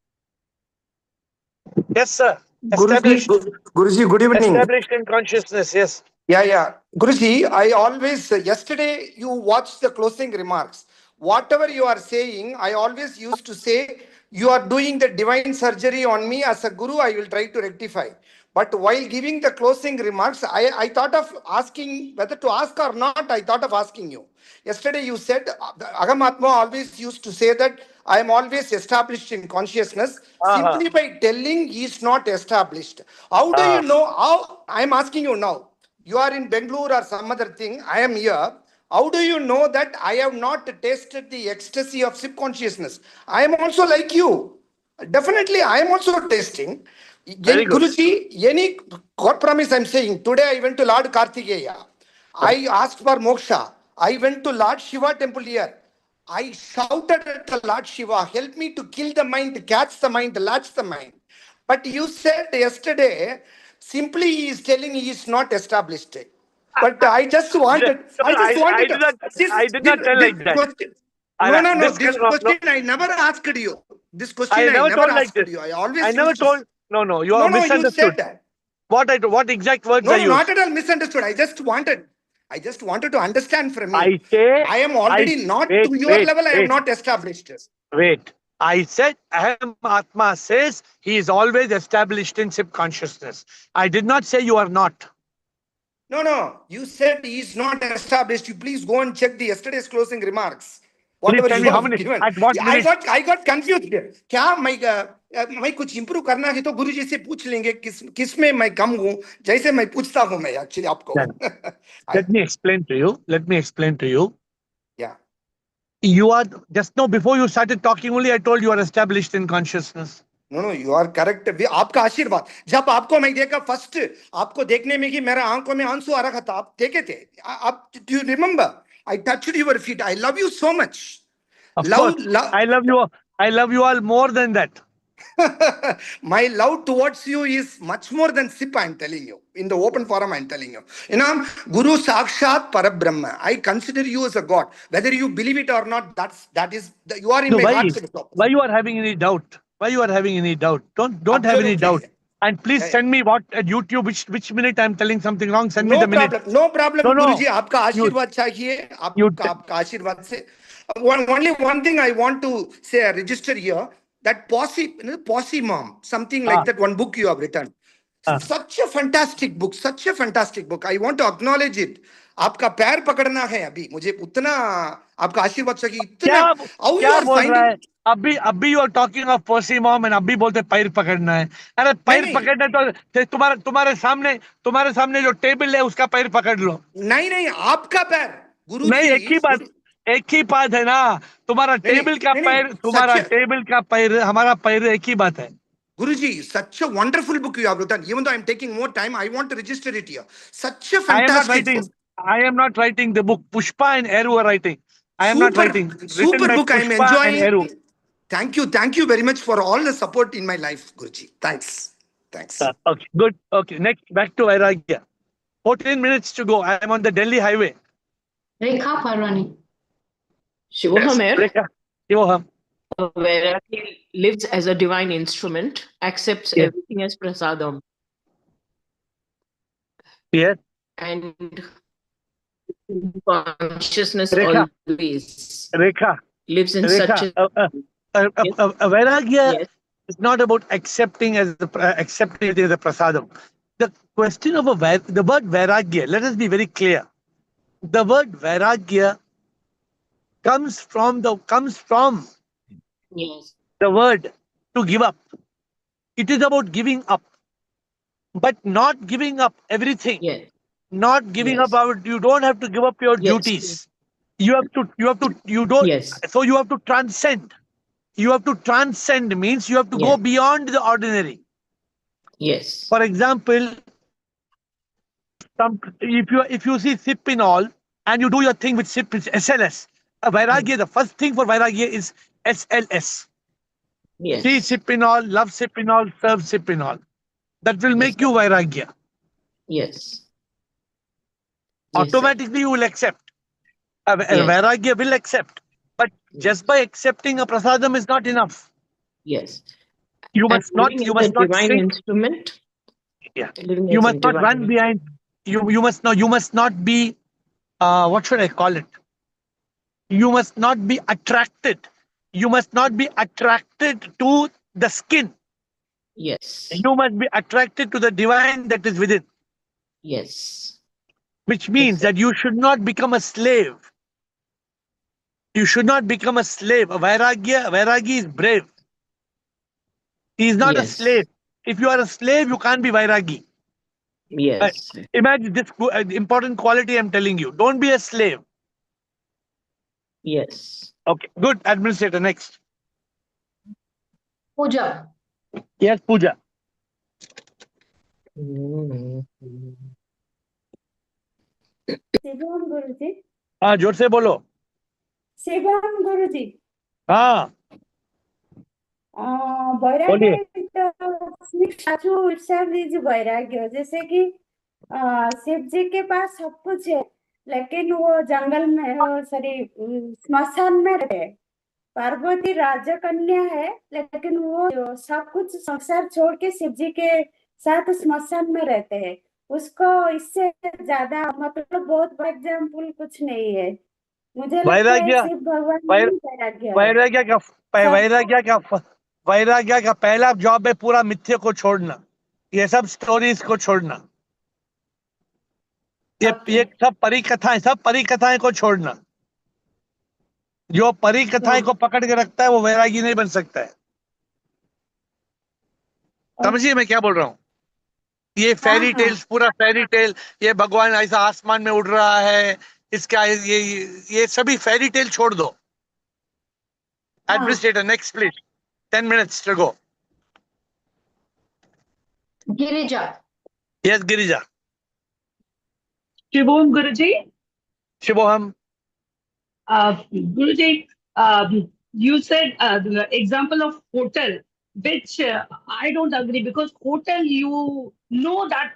Yes, sir. Guruji, Established. Guruji, good evening. Established in consciousness. Yes. Yeah. Guruji, I always, yesterday you watched the closing remarks. Whatever you are saying, I always used to say, you are doing the divine surgery on me. As a Guru, I will try to rectify. But while giving the closing remarks, I thought of asking whether to ask or not. I thought of asking you. Yesterday you said, Agam Atma always used to say that I am always established in consciousness. Simply by telling he is not established. How do you know? How I am asking you now. You are in Bangalore or some other thing. I am here. How do you know that I have not tasted the ecstasy of subconsciousness? I am also like you. Definitely, I am also tasting. Very good. Guruji, any God promise I am saying. Today I went to Lord Kartikeya. I asked for moksha. I went to Lord Shiva temple here. I shouted at the Lord Shiva, help me to kill the mind, catch the mind, latch the mind. But you said yesterday, simply he is telling he is not established. But I just wanted, I did not tell like that. question. This question I never asked you. This question I never asked you. I always I never told. No, you are you misunderstood. said that. What exact words No, I used? not at all misunderstood. I just wanted to understand from you. I am already not to your level. I am not established. Wait. I said Aham Atma says he is always established in subconsciousness. I did not say you are not. No. You said he is not established. You please go and check the yesterday's closing remarks. Please Whatever tell you me how have many. given. At what minute? I got confused. क्या मैं कुछ improve करना है तो गुरुजी से पूछ लेंगे किस में मैं कम हूँ जैसे मैं पूछता हूँ मैं actually आपको. Let me explain to you. Yeah. You are just now before you started talking only I told you are established in consciousness. No, you are correct. आपका आशीर्वाद जब आपको मैं देखा फर्स्ट आपको देखने में कि मेरा आंखों में आंसू आ रहा था आप देखे थे आप do you remember I touched your feet. I love you so much. Of course. I love you all more than that. My love towards you is much more than sip. I'm telling you in the open forum. I'm telling you. Guru Sakshat Parabrahma. I consider you as a God. Whether you believe it or not, you are in my heart. Why you are having any doubt? Don't have any doubt. And please send me what at YouTube which minute I'm telling something wrong. Send me the minute. No problem, Guruji. आपका आशीर्वाद चाहिए. आपका आशीर्वाद से. Only one thing I want to say, register here. That Posse Mom, something like that. One book you have written. Such a fantastic book. I want to acknowledge it. आपका पैर पकड़ना है अभी मुझे उतना आपका आशीर्वाद चाहिए इतना. क्या बोल रहा है अभी you are talking of Posse Mom and अभी बोलते पैर पकड़ना है. अरे पैर पकड़ना तो तुम्हारे सामने जो टेबल है उसका पैर पकड़ लो. नहीं आपका पैर गुरुजी. नहीं एक ही बात है ना. तुम्हारा टेबल का पैर हमारा पैर एक ही बात है. Guruji, such a wonderful book you have written. Even though I'm taking more time, I want to register it here. Such a fantastic book. I am not writing the book. Pushpa and AiR were writing. I am not writing. Super book. I am enjoying. Thank you very much for all the support in my life, Guruji. Thanks. Okay, good. Okay, next back to Vairagya. 14 minutes to go. I am on the Delhi highway. Rekha Parwani. Shivoham Rekha. Shivoham. Vairagya lives as a divine instrument, accepts everything as prasadam. Yes. And consciousness Rekha. always Rekha. lives in such a... Yes. Vairagya Yes. is not about accepting accepting it as a prasadam. The question of the word Vairagya, let us be very clear. The word Vairagya comes from Yes. the word to give up. It is about giving up, but not giving up everything. Yes. Not giving up Yes. our. You don't have to give up your Yes. duties. You don't. Yes. So you have to transcend. You have to transcend means you have to go Yes. beyond the ordinary. Yes. For example, if you see sip in all and you do your thing with sip, it's SLS. Vairagya, the first thing for Vairagya is SLS. See Yes. sip in all, love sip in all, serve sip in all. That will Yes, make you sir. Vairagya. Yes. Yes, sir. Automatically you will accept. Yes. Vairagya will accept. But just by accepting a prasadam is not enough. Yes. You And must not living you as a must not divine sink. instrument. Yeah. Living You as a must not divine run instrument. behind. You must not be what should I call it? You must not be attracted. You must not be attracted to the skin. Yes. You must be attracted to the divine that is within, Yes. which Yes, means sir. that you should not become a slave. You should not become a slave. Vairagi is brave. He is not a Yes. slave. If you are a slave, you can't be Vairagi. Uh, Yes. Imagine this important quality I'm telling you. Don't be a slave. Yes. Okay, good. Administrator, next. Puja. Yes, Pooja. Mm. Shivam गुरुजी हाँ जोर से बोलो. शिवम गुरुजी हाँ बोलिए. वैराग्य statue itself is वैराग्य जैसे कि शिव जी के पास सब कुछ है लेकिन वो जंगल में सॉरी स्मशान में रहते हैं पार्वती राजकन्या है लेकिन वो सब कुछ संसार छोड़ के शिव जी के साथ स्मशान में रहते हैं उसको इससे ज्यादा मतलब बहुत बड़ा एग्जाम्पल कुछ नहीं है मुझे लगता है वैराग्य शिव भगवान में वैर, ही वैराग्य है वैराग्य का सब वैराग्य का वैराग्य का पहला जॉब है पूरा मिथ्य को छोड़ना. ये सब स्टोरीज को छोड़ना. ओके ये सब परिकथाएं को छोड़ना. जो परिकथाएं हाँ को पकड़ के रखता है वो वैरागी नहीं बन सकता है. समझिए मैं क्या बोल रहा हूँ. ये हाँ फेरी हाँ टेल्स पूरा फेरी टेल. ये भगवान ऐसा आसमान में उड़ रहा है. इसका ये सभी फेरी टेल छोड़ दो. हाँ Administrator, next please. 10 minutes to go. Girija. Yes, Girija. Shibom Guruji. Shivoham. Guruji, you said the example of hotel, which I don't agree because hotel, you know that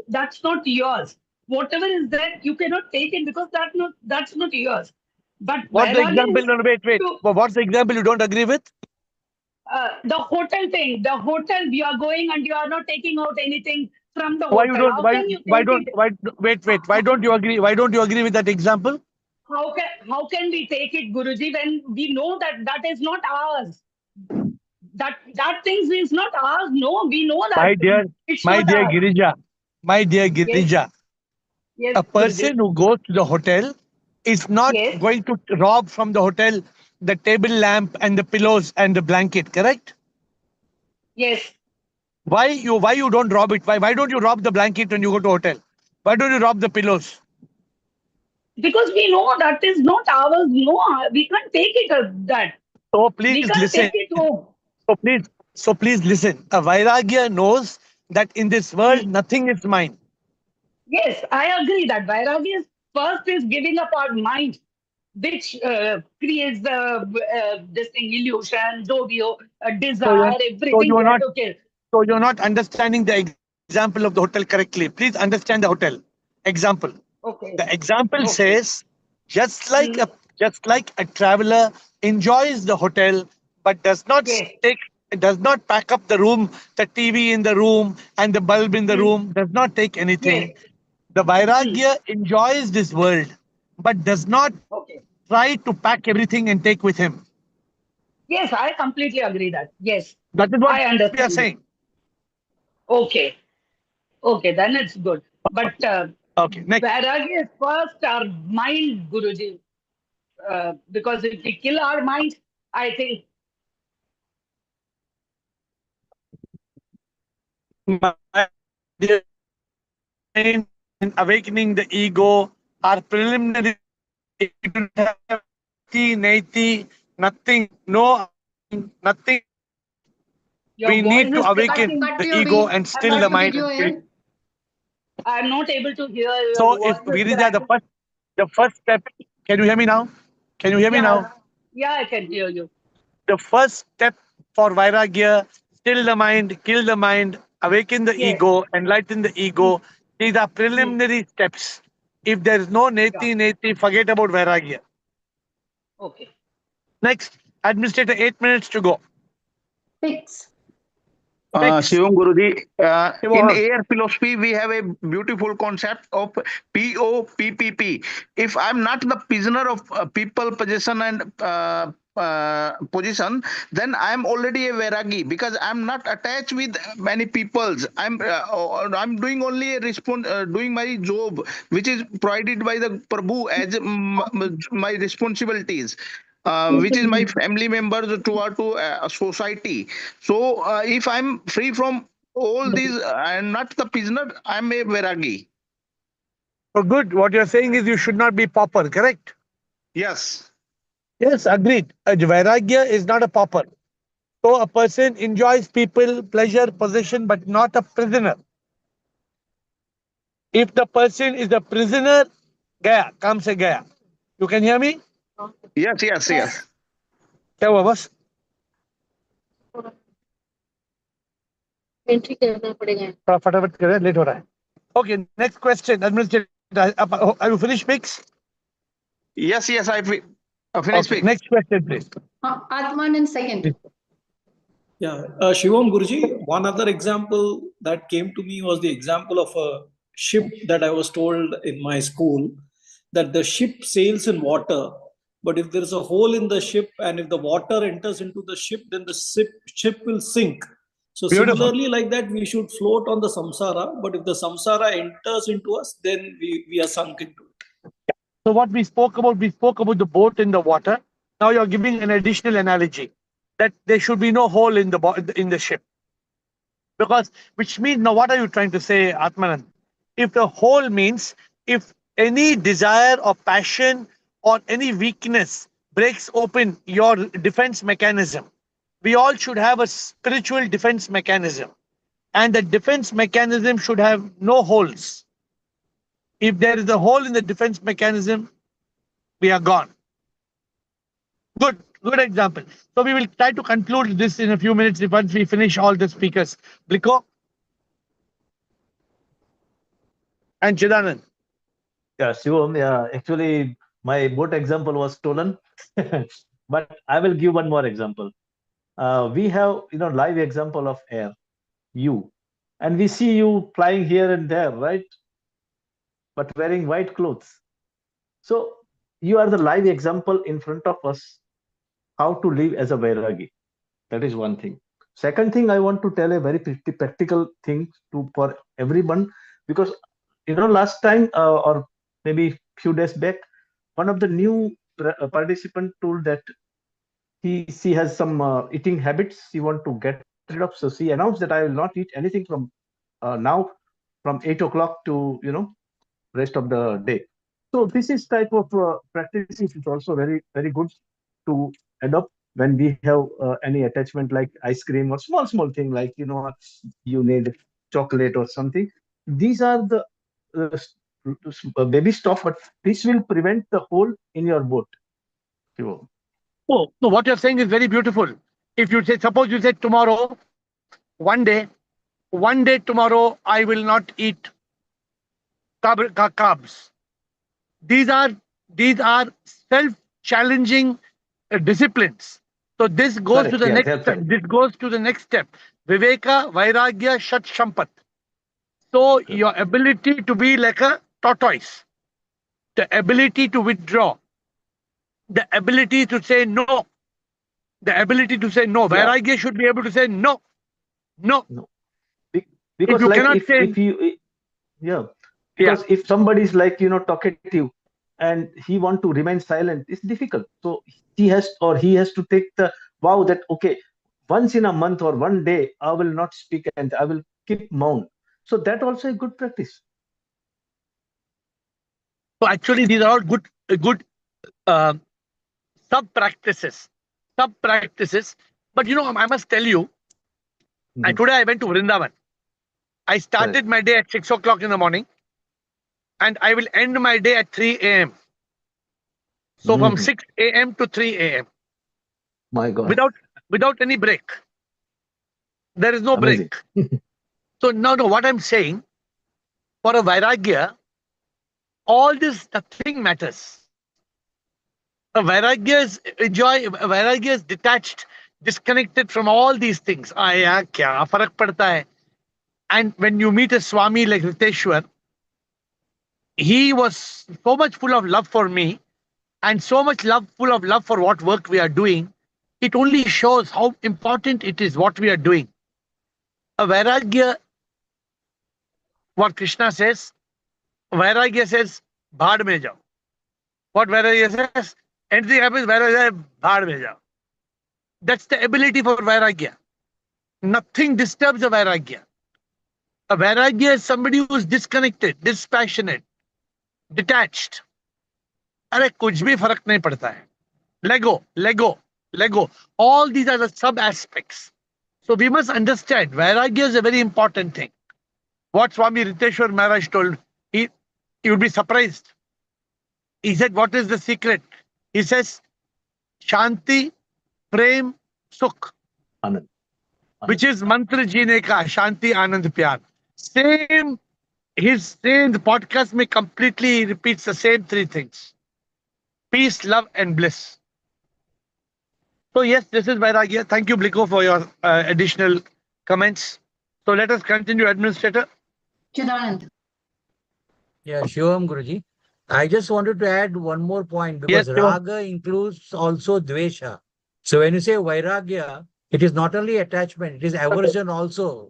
that's not yours. Whatever is there, you cannot take it because that's not yours. But What's the Vairagya example? is No, wait. to What's the example you don't agree with? the hotel thing. The hotel, you are going and you are not taking out anything from the Why you hotel. don't? How can you take it? Wait. Why don't you agree? Why don't you agree with that example? How can we take it, Guruji, when we know that that is not ours? That things is not ours. No, we know that My dear, it's my not dear ours. Girija, my dear Yes, Girija, yes, a Guruji. person who goes to the hotel is not Yes, going to rob from the hotel the table lamp and the pillows and the blanket, correct? yes. Why you don't rob it? Why don't you rob the blanket when you go to hotel? Why don't you rob the pillows? Because we know that is not ours. No, we can't take it as that. So We please can't take listen. it home. So please listen. A Vairagya knows that in this world nothing is mine. Yes, I agree that Vairagya is first is giving up our mind, which creates the this thing illusion, dogio, So you're desire, so everything you're there. not Okay, so you're not understanding the example of the hotel correctly. Please understand the hotel example. okay, The example okay. says just like Hmm. a traveler enjoys the hotel but does not Yes, take does not pack up the room, the TV in the room and the bulb in the hmm. room, does not take Yes, anything. The hmm. Vairagya enjoys this world but does not Okay. try to pack everything and take with him. Yes, I completely agree that. Yes, That is what I we are understand that. saying. Okay. Okay, then it's good. But Okay, next. Vairagya is first our mind, Guruji. Because if we kill our mind, I think And awakening the ego are preliminary. If you don't have naiti, nothing, no, nothing. your We voice need to is awaken cutting. the ego and still the mind. I'm not able to hear your So if voice is Virija, cracking. the first step, can you hear me now? Can you hear me Yeah, now? yeah, I can hear you. The first step for Vairagya, still the mind, kill the mind, awaken the Yes. ego, enlighten the ego. These are preliminary steps. If there is no Yeah. neti, forget about Vairagya. Okay. Next, administrator, 8 minutes to go. Fix. Shivam Guruji, in Shivam. AiR philosophy, we have a beautiful concept of POPPP. If I'm not the prisoner of people, possession, and position, then I'm already a Vairagi because I'm not attached with many peoples. I'm doing only doing my job, which is provided by the Prabhu as my responsibilities. Which is my family members toward to society. So if I'm free from all these, I'm not the prisoner. I'm a Vairagi. So good. What you're saying is you should not be pauper, correct? Yes. Yes, agreed. A Vairagya is not a pauper. So a person enjoys people, pleasure, possession, but not a prisoner. If the person is a prisoner, gaya, kam se gaya. You can hear me? Yes. क्या हुआ बस? Entry करना पड़ेगा. थोड़ा फटाफट करें, late हो रहा है. Okay, next question. Administrator, are you finished, Mix? Yes, I finished. Okay, next question, please. Atman in second. Yeah, Shivam Guruji, one other example that came to me was the example of a ship that I was told in my school, that the ship sails in water, but if there is a hole in the ship and if the water enters into the ship, then the ship will sink. So Beautiful. similarly, like that, we should float on the samsara, but if the samsara enters into us, then we are sunk into it. So what we spoke about the boat in the water. Now you're giving an additional analogy that there should be no hole in the ship. Because, which means, now what are you trying to say, Atmanand? If the whole means, if any desire or passion or any weakness breaks open your defense mechanism, we all should have a spiritual defense mechanism. And the defense mechanism should have no holes. If there is a hole in the defense mechanism, we are gone. Good example. So we will try to conclude this in a few minutes once we finish all the speakers. Bliko and Chidanand. Yeah, Shivam, yeah, actually, my boat example was stolen, but I will give one more example. We have, live example of AiR, you, and we see you flying here and there, right? But wearing white clothes. So you are the live example in front of us how to live as a Vairagi. That is one thing. Second thing, I want to tell a very practical thing for everyone, because last time or maybe few days back, one of the new participant told that she has some eating habits she want to get rid of. So she announced that I will not eat anything from now from 8 o'clock to rest of the day. So this is type of practices is also very good to adopt when we have any attachment like ice cream or small thing like you need chocolate or something. These are the baby stuff, but this will prevent the hole in your boat. Sure. Oh, no, what you're saying is very beautiful. If you say, suppose you said tomorrow, one day tomorrow, I will not eat carbs. These are self-challenging disciplines. So this goes to Correct. the Yes, next. absolutely. This goes to the next step. Viveka, Vairagya, Shat Shampat. So your ability to be like a tortoise, the ability to withdraw, the ability to say no, The ability to say no. Yeah. Vairagya should be able to say no. No. No. Because you like cannot say, if you yeah, yeah. because if somebody is like talkative and he want to remain silent, it's difficult. So he has to take the vow that okay, once in a month or one day I will not speak and I will keep mount. So that also a good practice. So actually, these are all good uh, sub practices. But I must tell you, today I went to Vrindavan. I started my day at 6 o'clock in the morning, and I will end my day at 3 a.m. So from 6 a.m. to 3 a.m. My God. Without any break. There is no Amazing. break. So now, what I'm saying, for a Vairagya, all this nothing matters. A Vairagya is detached, disconnected from all these things. Kya farak padta hai? And when you meet a Swami like Riteshwar, he was so much full of love for me and so much full of love for what work we are doing. It only shows how important it is what we are doing. A Vairagya, what Krishna says, Vairagya says, bhaad mein jao. What Vairagya says, anything happens, Vairagya says, bhaad mein jao. That's the ability for Vairagya. Nothing disturbs a Vairagya. A Vairagya is somebody who is disconnected, dispassionate, detached. अरे कुछ भी फर्क नहीं पड़ता है. Lego. All these are the sub aspects. So we must understand Vairagya is a very important thing. What Swami Riteshwar Maharaj told, he would be surprised. He said, what is the secret? He says, Shanti, Prem, Sukh. Anand. Which is mantra jeene ka, Shanti, Anand, Pyar. Same, the podcast may completely repeats the same three things. Peace, love, and bliss. So yes, this is Vairagya. Thank you, Bliko, for your additional comments. So let us continue, Administrator. Chidanand. Yeah, Shivam Guruji. I just wanted to add one more point because Yes, Shivam. Raga includes also Dvesha. So when you say Vairagya, it is not only attachment, it is aversion also.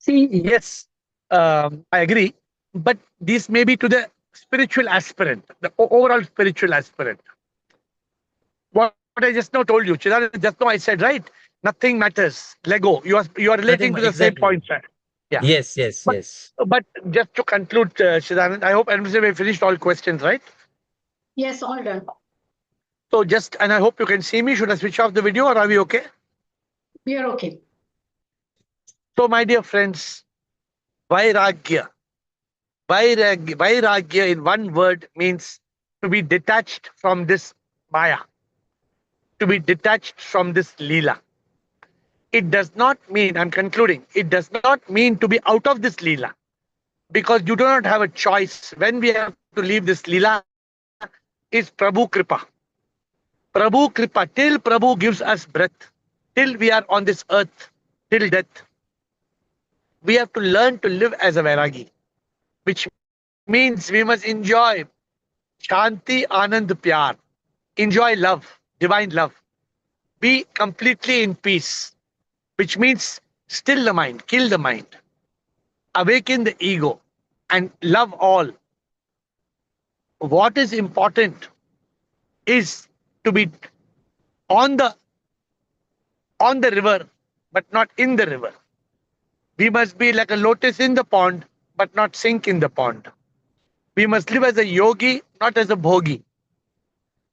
See, yes, I agree. But this may be to the spiritual aspirant, the overall spiritual aspirant. What I just now told you, Chidanand, just now I said, right? Nothing matters. Lego. You are relating to the same point, sir. Yeah. Yes. But just to conclude, Chidanand, I hope Administrator we finished all questions, right? Yes, all done. So and I hope you can see me. Should I switch off the video or are we okay? We are okay. So my dear friends, Vairagya. Vairagya in one word means to be detached from this Maya. To be detached from this Leela. It does not mean, I'm concluding, it does not mean to be out of this Leela. Because you do not have a choice. When we have to leave this Leela, is Prabhu Kripa. Prabhu Kripa, till Prabhu gives us breath, till we are on this earth, till death, we have to learn to live as a Vairagi, which means we must enjoy Shanti, Anand, Pyar. Enjoy love, divine love. Be completely in peace, which means still the mind, kill the mind, awaken the ego, and love all. What is important is to be on the river, but not in the river. We must be like a lotus in the pond, but not sink in the pond. We must live as a yogi, not as a bhogi.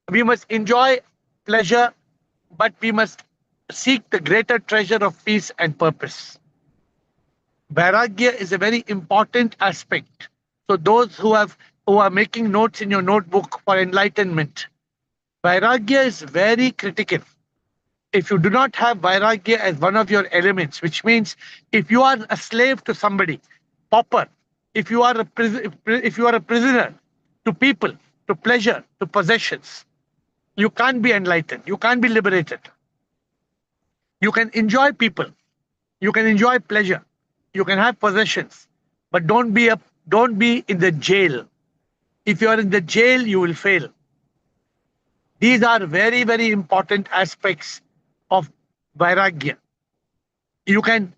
We must enjoy pleasure, but we must seek the greater treasure of peace and purpose. Vairagya is a very important aspect. So those who are making notes in your notebook for enlightenment, Vairagya is very critical. If you do not have Vairagya as one of your elements, which means if you are a slave to somebody, pauper, if you are a prisoner to people, to pleasure, to possessions, you can't be enlightened. You can't be liberated. You can enjoy people. You can enjoy pleasure. You can have possessions, but don't be in the jail. If you are in the jail, you will fail. These are very, very important aspects of Vairagya. You can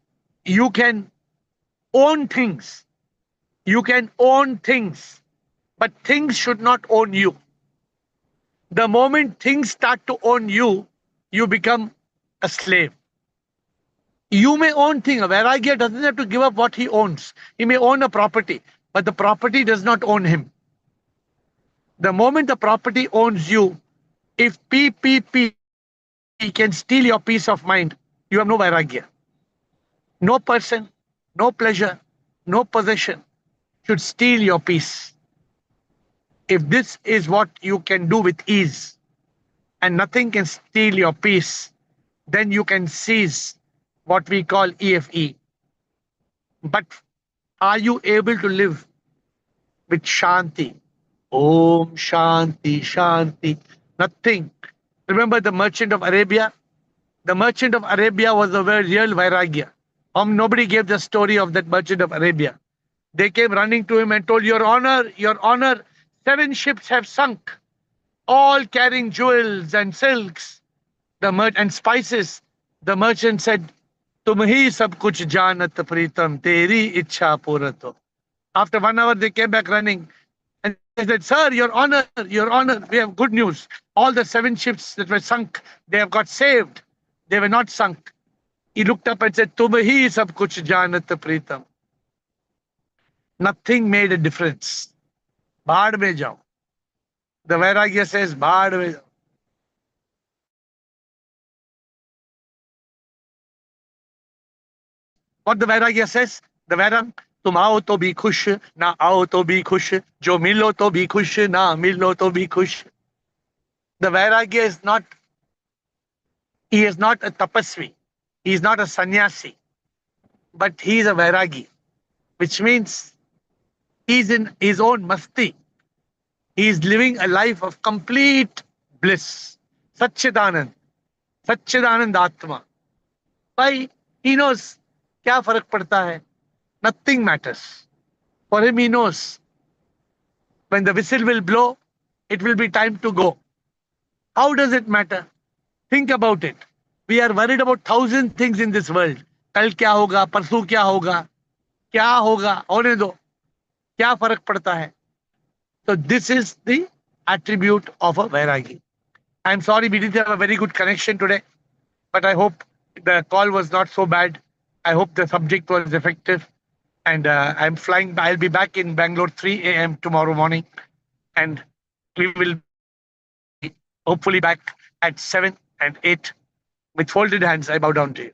own things. You can own things, but things should not own you. The moment things start to own you, you become a slave. You may own things. A Vairagya doesn't have to give up what he owns. He may own a property, but the property does not own him. The moment the property owns you, if PPP can steal your peace of mind, you have no Vairagya. No person, no pleasure, no possession should steal your peace. If this is what you can do with ease, and nothing can steal your peace, then you can seize what we call EFE. But are you able to live with Shanti? Om Shanti, Shanti. Nothing. Remember the merchant of Arabia? The merchant of Arabia was a very real Vairagya. Nobody gave the story of that merchant of Arabia. They came running to him and told, Your Honor, 7 ships have sunk, all carrying jewels and silks and spices. The merchant said, Tum hi sab kuch janat pritam, teri ichha purato. After 1 hour, they came back running. And they said, Sir, Your Honor, we have good news. All the 7 ships that were sunk, they have got saved. They were not sunk. He looked up and said, Tum hi sab kuch janat pritam. Nothing made a difference. Bhaad mein jao. The Vairagya says, Bhaad mein jao. What the Vairagya says? The Vairagya, tum aao to bhi khush, na aao to bhi khush, jo milo to bhi khush, na milo to bhi khush. The Vairagya is not, he is not a tapasvi, he is not a sannyasi, but he is a Vairagi, which means he is in his own masti. He is living a life of complete bliss. Satchidanand. Satchidanand Atma. Why? He knows kya farak padta hai. Nothing matters. For him, he knows when the whistle will blow, it will be time to go. How does it matter? Think about it. We are worried about 1,000 things in this world. Kal kya hoga, parsu kya hoga, kya hoga, hone do. Kya farak padta hai. So this is the attribute of a Vairagi. I'm sorry we didn't have a very good connection today, but I hope the call was not so bad. I hope the subject was effective. And I'm flying. I'll be back in Bangalore 3 a.m. tomorrow morning. And we will be hopefully back at 7 and 8. With folded hands, I bow down to you.